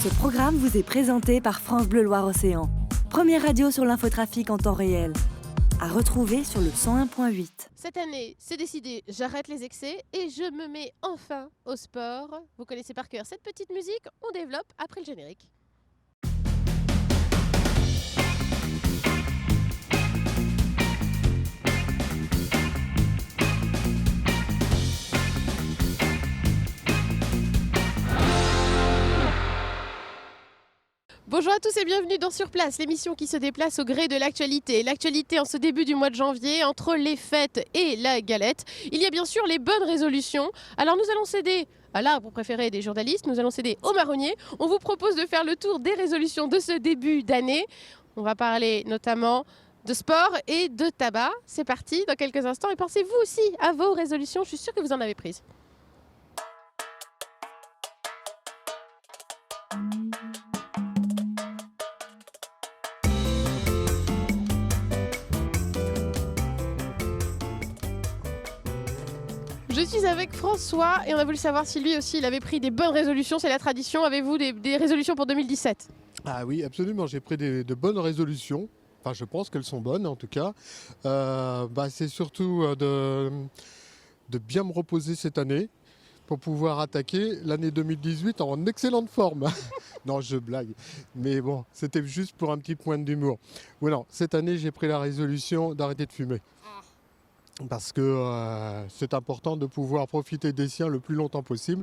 Ce programme vous est présenté par France Bleu Loire-Océan. Première radio sur l'infotrafic en temps réel. À retrouver sur le 101.8. Cette année, c'est décidé, j'arrête les excès et je me mets enfin au sport. Vous connaissez par cœur cette petite musique, on développe après le générique. Bonjour à tous et bienvenue dans Sur Place, l'émission qui se déplace au gré de l'actualité. L'actualité en ce début du mois de janvier, entre les fêtes et la galette, il y a bien sûr les bonnes résolutions. Alors nous allons céder à l'arbre préféré des journalistes, nous allons céder aux marronniers. On vous propose de faire le tour des résolutions de ce début d'année. On va parler notamment de sport et de tabac. C'est parti dans quelques instants et pensez-vous aussi à vos résolutions, je suis sûre que vous en avez prises. Je suis avec François et on a voulu savoir si lui aussi il avait pris des bonnes résolutions, c'est la tradition. Avez-vous des résolutions pour 2017 ? Ah oui, absolument, j'ai pris de bonnes résolutions. Enfin, je pense qu'elles sont bonnes en tout cas. C'est surtout de bien me reposer cette année pour pouvoir attaquer l'année 2018 en excellente forme. Non, je blague. Mais bon, c'était juste pour un petit point d'humour. Oui, non, cette année, j'ai pris la résolution d'arrêter de fumer. Parce que c'est important de pouvoir profiter des siens le plus longtemps possible.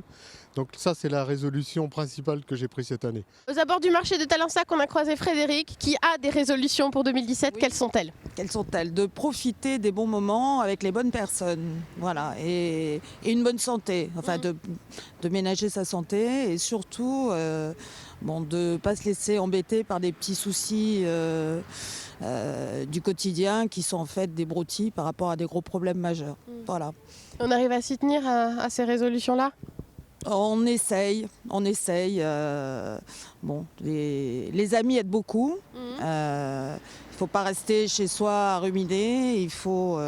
Donc ça, c'est la résolution principale que j'ai prise cette année. Aux abords du marché de Talensac, on a croisé Frédéric qui a des résolutions pour 2017. Oui. Quelles sont-elles ? Quelles sont-elles ? De profiter des bons moments avec les bonnes personnes. Voilà. Et une bonne santé. Enfin, de ménager sa santé et surtout de ne pas se laisser embêter par des petits soucis du quotidien qui sont en fait des broutilles par rapport à des gros problèmes majeurs. Voilà. On arrive à s'y tenir à ces résolutions-là ? On essaye. Les amis aident beaucoup. Il ne faut pas rester chez soi à ruminer. Il faut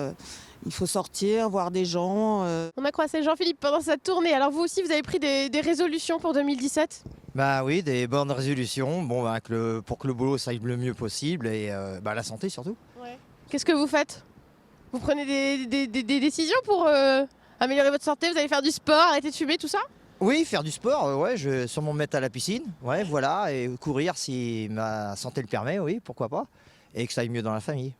sortir, voir des gens. On a croisé Jean-Philippe pendant cette tournée. Alors vous aussi, vous avez pris des résolutions pour 2017 ? Bah oui, des bonnes résolutions, pour que le boulot s'aille le mieux possible et la santé surtout. Ouais. Qu'est-ce que vous faites ? Vous prenez des décisions pour améliorer votre santé ? Vous allez faire du sport, arrêter de fumer, tout ça ? Oui, faire du sport, je vais sûrement me mettre à la piscine, et courir si ma santé le permet, oui, pourquoi pas, et que ça aille mieux dans la famille.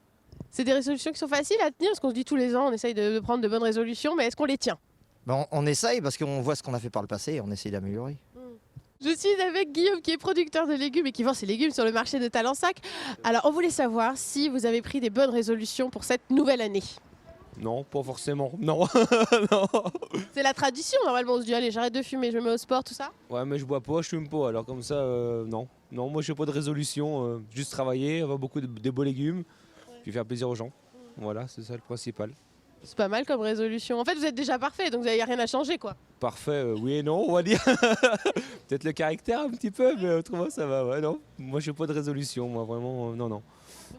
C'est des résolutions qui sont faciles à tenir, parce qu'on se dit tous les ans, on essaye de prendre de bonnes résolutions, mais est-ce qu'on les tient ? On essaye parce qu'on voit ce qu'on a fait par le passé et on essaye d'améliorer. Je suis avec Guillaume qui est producteur de légumes et qui vend ses légumes sur le marché de Talensac. Alors on voulait savoir si vous avez pris des bonnes résolutions pour cette nouvelle année. Non, pas forcément, non. Non. C'est la tradition normalement, on se dit allez j'arrête de fumer, je me mets au sport, tout ça. Ouais mais je bois pas, je fume pas, alors comme ça non. Non, moi je n'ai pas de résolution, juste travailler, avoir beaucoup de beaux légumes, puis faire plaisir aux gens. Voilà, c'est ça le principal. C'est pas mal comme résolution. En fait vous êtes déjà parfait, donc il n'y a rien à changer quoi. Parfait, oui et non on va dire. Peut-être le caractère un petit peu, mais autrement ça va, ouais non. Moi je n'ai pas de résolution, moi vraiment, non.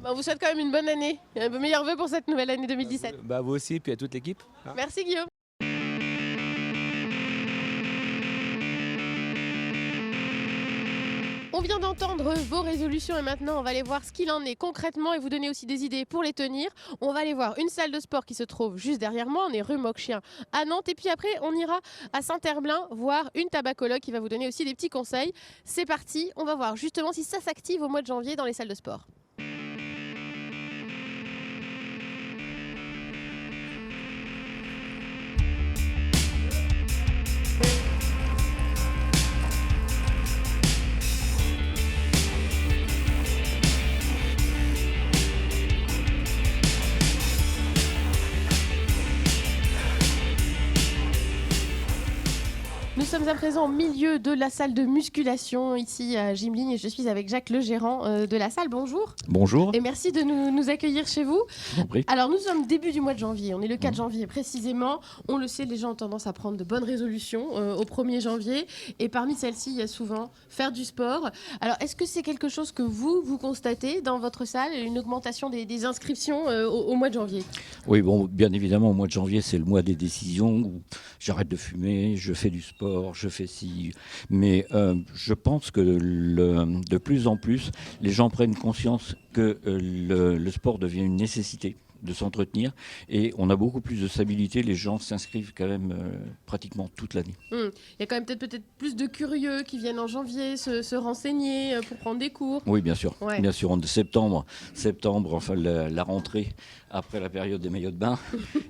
On vous souhaite quand même une bonne année, un meilleur vœu pour cette nouvelle année 2017. Vous aussi, puis à toute l'équipe. Merci Guillaume. On vient d'entendre vos résolutions et maintenant on va aller voir ce qu'il en est concrètement et vous donner aussi des idées pour les tenir. On va aller voir une salle de sport qui se trouve juste derrière moi, on est rue Moquechien à Nantes et puis après on ira à Saint-Herblain voir une tabacologue qui va vous donner aussi des petits conseils. C'est parti, on va voir justement si ça s'active au mois de janvier dans les salles de sport. Nous sommes à présent au milieu de la salle de musculation ici à Gymline et je suis avec Jacques, le gérant de la salle. Bonjour. Bonjour. Et merci de nous accueillir chez vous. Alors nous sommes début du mois de janvier, on est le 4 janvier précisément. On le sait, les gens ont tendance à prendre de bonnes résolutions au 1er janvier et parmi celles-ci, il y a souvent faire du sport. Alors est-ce que c'est quelque chose que vous constatez dans votre salle, une augmentation des inscriptions au mois de janvier ? Oui, bon, bien évidemment, au mois de janvier, c'est le mois des décisions où j'arrête de fumer, je fais du sport, sport, je fais ci. Mais je pense que de plus en plus, les gens prennent conscience que le sport devient une nécessité de s'entretenir et on a beaucoup plus de stabilité. Les gens s'inscrivent quand même pratiquement toute l'année. Il y a quand même peut-être plus de curieux qui viennent en janvier se renseigner pour prendre des cours. Oui, bien sûr. Ouais. Bien sûr, en septembre, enfin la rentrée après la période des maillots de bain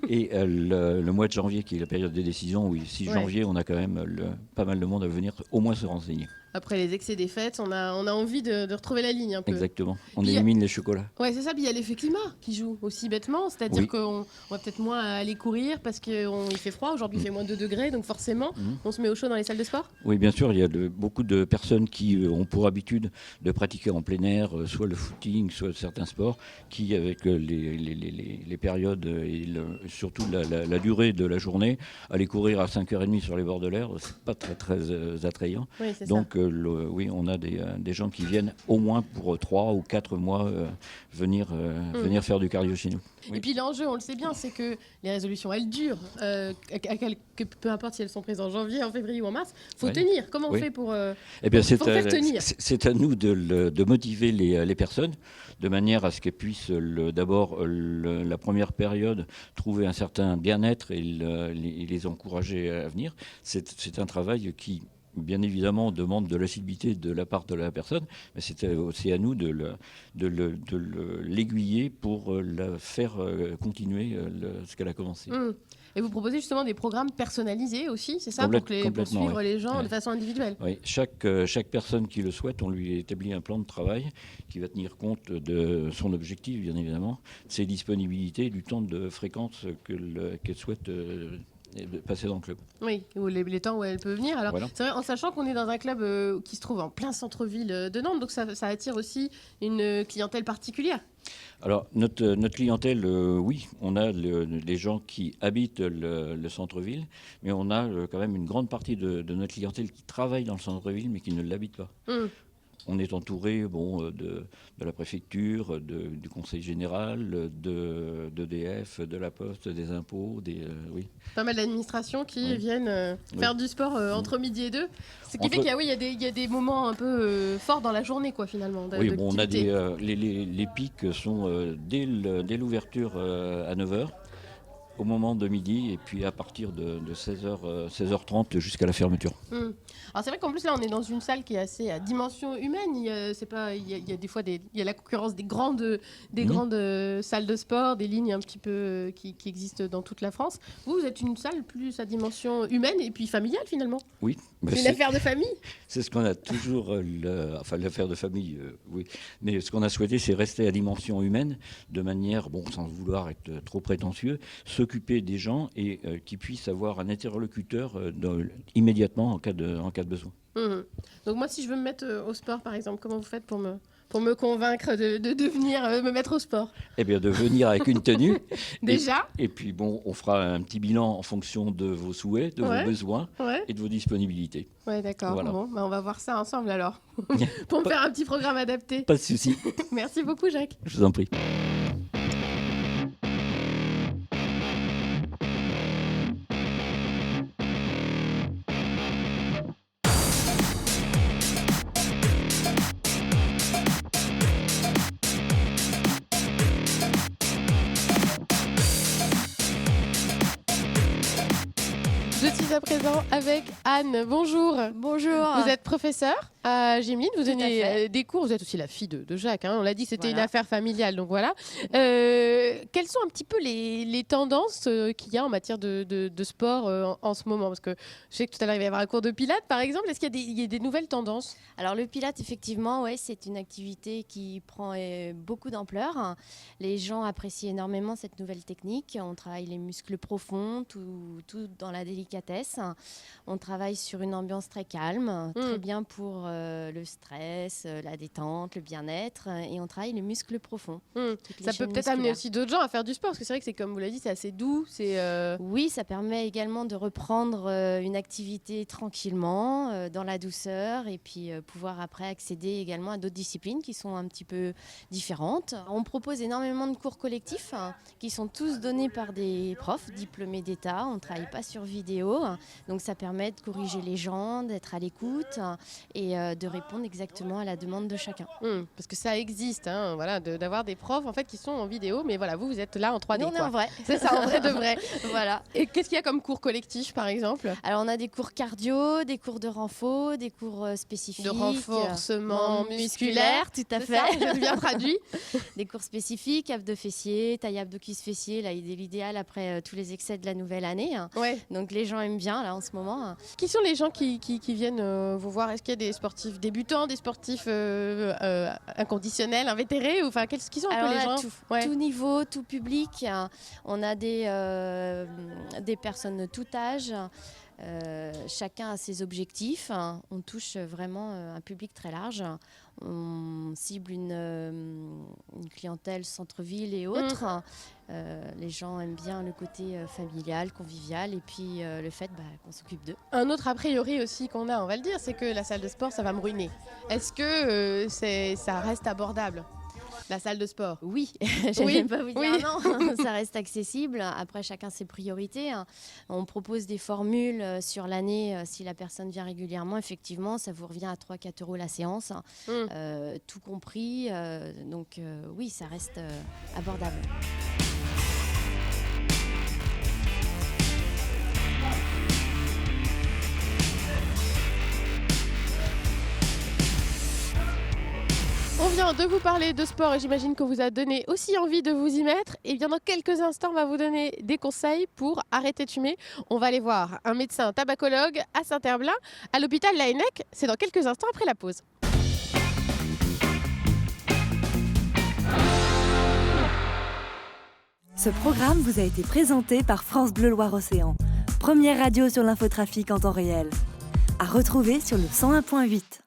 et le mois de janvier qui est la période des décisions. Oui, 6 janvier, on a quand même pas mal de monde à venir au moins se renseigner. Après les excès des fêtes, on a envie de retrouver la ligne un peu. Exactement. On Puis élimine les chocolats. Ouais, c'est ça. Puis il y a l'effet climat qui joue aussi bêtement. C'est-à-dire qu'on va peut-être moins aller courir parce qu'il fait froid. Aujourd'hui, il fait moins 2 degrés. Donc forcément, on se met au chaud dans les salles de sport. Oui, bien sûr. Il y a beaucoup de personnes qui ont pour habitude de pratiquer en plein air, soit le footing, soit certains sports, qui, avec les périodes et surtout la durée de la journée, aller courir à 5h30 sur les bords de l'air, c'est pas très attrayant. Oui, c'est Donc, ça. oui, on a des gens qui viennent au moins pour 3 ou 4 mois venir faire du cardio chez nous. Oui. Et puis l'enjeu, on le sait bien, c'est que les résolutions, elles durent. Peu importe si elles sont prises en janvier, en février ou en mars, il faut tenir. Comment on fait pour faire tenir ? C'est à nous de motiver les personnes de manière à ce qu'elles puissent d'abord la première période trouver un certain bien-être et les encourager à venir. C'est un travail qui, bien évidemment, demande de l'assiduité de la part de la personne, mais c'est à nous de l'aiguiller pour la faire continuer ce qu'elle a commencé. Et vous proposez justement des programmes personnalisés aussi, c'est ça, pour suivre les gens de façon individuelle. Oui, chaque personne qui le souhaite, on lui établit un plan de travail qui va tenir compte de son objectif, bien évidemment, de ses disponibilités, du temps de fréquence qu'elle souhaite de passer dans le club. Oui, ou les temps où elle peut venir. Alors, c'est vrai, en sachant qu'on est dans un club qui se trouve en plein centre-ville de Nantes, donc ça attire aussi une clientèle particulière. Alors, notre clientèle, oui, on a les gens qui habitent le centre-ville, mais on a quand même une grande partie de notre clientèle qui travaille dans le centre-ville, mais qui ne l'habite pas. On est entouré de la préfecture, du conseil général, d'EDF, de la Poste, des impôts, oui. Pas mal d'administrations qui viennent faire du sport entre midi et 2. Ce qui fait qu'il y a des moments un peu forts dans la journée, quoi, finalement. Oui, on a les pics sont dès l'ouverture à 9h. Au moment de midi et puis à partir de 16h30 jusqu'à la fermeture. Alors c'est vrai qu'en plus là on est dans une salle qui est assez à dimension humaine. Il y a des fois il y a la concurrence des grandes salles de sport, des lignes un petit peu qui existent dans toute la France. Vous êtes une salle plus à dimension humaine et puis familiale finalement. Oui. C'est une affaire de famille. C'est ce qu'on a toujours, l'affaire de famille, oui. Mais ce qu'on a souhaité, c'est rester à dimension humaine, de manière, sans vouloir être trop prétentieux, s'occuper des gens et qu'ils puissent avoir un interlocuteur immédiatement en cas de besoin. Donc moi, si je veux me mettre au sport, par exemple, comment vous faites pour me convaincre de venir me mettre au sport? Eh bien, de venir avec une tenue. Déjà. Et puis, on fera un petit bilan en fonction de vos souhaits, de vos besoins et de vos disponibilités. Ouais, d'accord. Voilà. Bon, on va voir ça ensemble alors, pour me faire un petit programme adapté. Pas de souci. Merci beaucoup, Jacques. Je vous en prie. Je suis à présent avec Anne. Bonjour. Bonjour. Vous êtes professeure à Gémeline, vous donnez des cours, vous êtes aussi la fille de Jacques, on l'a dit, c'était une affaire familiale, donc voilà. Quelles sont un petit peu les tendances qu'il y a en matière de sport en ce moment? Parce que je sais que tout à l'heure il va y avoir un cours de pilates par exemple, est-ce qu'il y a des nouvelles tendances? Alors le pilates, effectivement, c'est une activité qui prend beaucoup d'ampleur. Les gens apprécient énormément cette nouvelle technique. On travaille les muscles profonds, tout dans la délicatesse. On travaille sur une ambiance très calme, très bien pour le stress, la détente, le bien-être, et on travaille les muscles profonds. Toutes les Ça peut chaînes peut-être amener musculaires. aussi d'autres gens à faire du sport, parce que c'est vrai que c'est comme vous l'avez dit, c'est assez doux. Oui, ça permet également de reprendre une activité tranquillement, dans la douceur, et puis pouvoir après accéder également à d'autres disciplines qui sont un petit peu différentes. On propose énormément de cours collectifs qui sont tous donnés par des profs diplômés d'État. On ne travaille pas sur vidéo, donc ça permet de corriger les gens, d'être à l'écoute et de répondre exactement à la demande de chacun. Parce que ça existe, hein, voilà, d'avoir des profs en fait qui sont en vidéo, mais voilà, vous êtes là en 3D. Nous, on est quoi. en vrai. C'est ça, en vrai de vrai. Voilà. Et qu'est-ce qu'il y a comme cours collectif, par exemple? Alors, on a des cours cardio, des cours de renfo, des cours spécifiques. De renforcement musculaire, tout à c'est fait. ça, j'ai bien traduit. Des cours spécifiques, abdos fessiers, taille abdos cuisses fessiers, là, il est l'idéal après tous les excès de la nouvelle année. Ouais. Donc, les gens aiment bien, là, en ce moment. Qui sont les gens qui viennent vous voir? Est-ce qu'il y a des sportifs débutants, des sportifs inconditionnels, invétérés? Enfin, qui sont un Alors, peu les on a gens? tout, Ouais. tout niveau, tout public. On a des personnes de tout âge. Chacun a ses objectifs. On touche vraiment un public très large. On cible une clientèle centre-ville et autres. Les gens aiment bien le côté familial, convivial, et puis le fait qu'on s'occupe d'eux. Un autre a priori aussi qu'on a, on va le dire, c'est que la salle de sport, ça va me ruiner. Est-ce que ça reste abordable, la salle de sport? Oui, je Oui, n'aime pas vous dire oui. non, ça reste accessible. Après, chacun ses priorités. On propose des formules sur l'année. Si la personne vient régulièrement, effectivement, ça vous revient à 3-4 € la séance, tout compris. Donc oui, ça reste abordable. On vient de vous parler de sport et j'imagine que vous a donné aussi envie de vous y mettre. Et bien dans quelques instants, on va vous donner des conseils pour arrêter de fumer. On va aller voir un médecin tabacologue à Saint-Herblain, à l'hôpital Laennec. C'est dans quelques instants après la pause. Ce programme vous a été présenté par France Bleu Loire-Océan, première radio sur l'infotrafic en temps réel. À retrouver sur le 101.8.